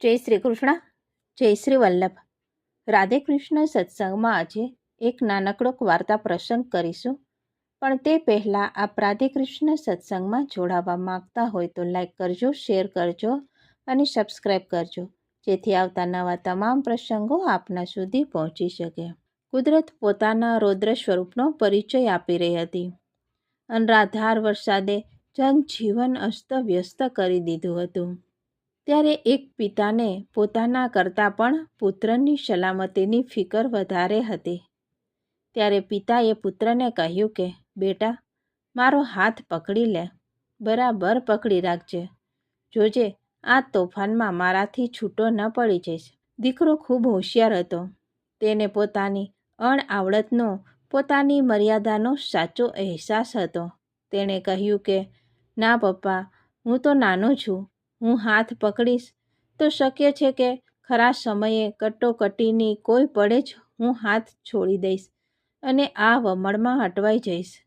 જય શ્રી કૃષ્ણ, જય શ્રી વલ્લભ. રાધે કૃષ્ણ સત્સંગમાં આજે એક નાનકડો વાર્તા પ્રસંગ કરીશું. પણ તે પહેલાં આપ રાધે કૃષ્ણ સત્સંગમાં જોડાવા માંગતા હોય તો લાઈક કરજો, શેર કરજો અને સબસ્ક્રાઈબ કરજો, જેથી આવતા નવા તમામ પ્રસંગો આપના સુધી પહોંચી શકે. કુદરત પોતાના રૌદ્ર સ્વરૂપનો પરિચય આપી રહી હતી. અનરાધાર વરસાદે જનજીવન અસ્તવ્યસ્ત કરી દીધું હતું. ત્યારે એક પિતાને પોતાના કરતાં પણ પુત્રની સલામતીની ફિકર વધારે હતી. ત્યારે પિતાએ પુત્રને કહ્યું કે, બેટા, મારો હાથ પકડી લે, બરાબર પકડી રાખજે. જોજે, આ તોફાનમાં મારાથી છૂટો ન પડી જઈશ. દીકરો ખૂબ હોશિયાર હતો. તેને પોતાની અણઆવડતનો, પોતાની મર્યાદાનો સાચો અહેસાસ હતો. તેણે કહ્યું કે, ના પપ્પા, હું તો નાનો છું. હું હાથ પકડીશ તો શક્ય છે કે ખરા સમયે કટોકટીની કોઈ પળે જ હું હાથ છોડી દઈશ અને આ વમળમાં અટવાઈ જઈશ.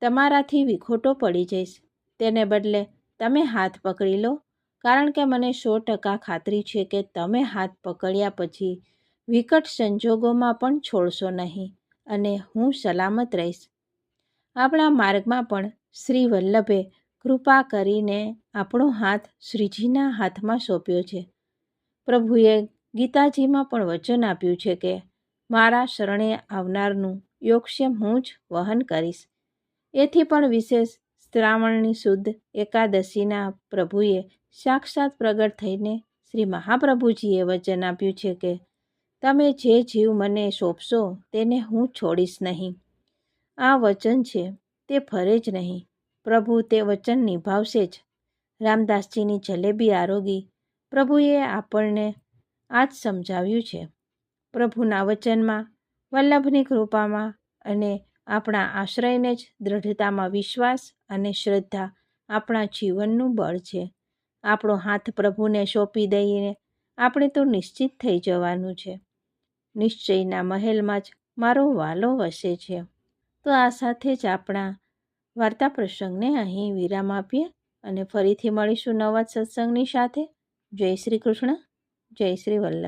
તમારાથી વિખોટો પડી જઈશ. તેને બદલે તમે હાથ પકડી લો, કારણ કે મને 100% ખાતરી છે કે તમે હાથ પકડ્યા પછી વિકટ સંજોગોમાં પણ છોડશો નહીં અને હું સલામત રહીશ. આપણા માર્ગમાં પણ શ્રી વલ્લભે કૃપા કરીને આપણો હાથ શ્રીજીના હાથમાં સોંપ્યો છે. પ્રભુએ ગીતાજીમાં પણ વચન આપ્યું છે કે મારા શરણે આવનારનું યોગક્ષેમ હું જ વહન કરીશ. એથી પણ વિશેષ શ્રાવણની શુદ્ધ એકાદશીના પ્રભુએ સાક્ષાત પ્રગટ થઈને શ્રી મહાપ્રભુજીએ વચન આપ્યું છે કે તમે જે જીવ મને સોંપશો તેને હું છોડીશ નહીં. આ વચન છે, તે ફરે જ નહીં. પ્રભુ તે વચન નિભાવશે જ. રામદાસજીની જલેબી આરોગી પ્રભુએ આપણને આ જ સમજાવ્યું છે. પ્રભુના વચનમાં, વલ્લભની કૃપામાં અને આપણા આશ્રયને જ દ્રઢતામાં વિશ્વાસ અને શ્રદ્ધા આપણા જીવનનું બળ છે. આપણો હાથ પ્રભુને સોંપી દઈને આપણે તો નિશ્ચિત થઈ જવાનું છે. નિશ્ચયના મહેલમાં જ મારો વાલો વસે છે. તો આ સાથે જ આપણા વાર્તા પ્રસંગને અહીં વિરામ આપીએ અને ફરીથી મળીશું નવા સત્સંગની સાથે. જય શ્રી કૃષ્ણ, જય શ્રી વલ્લભ.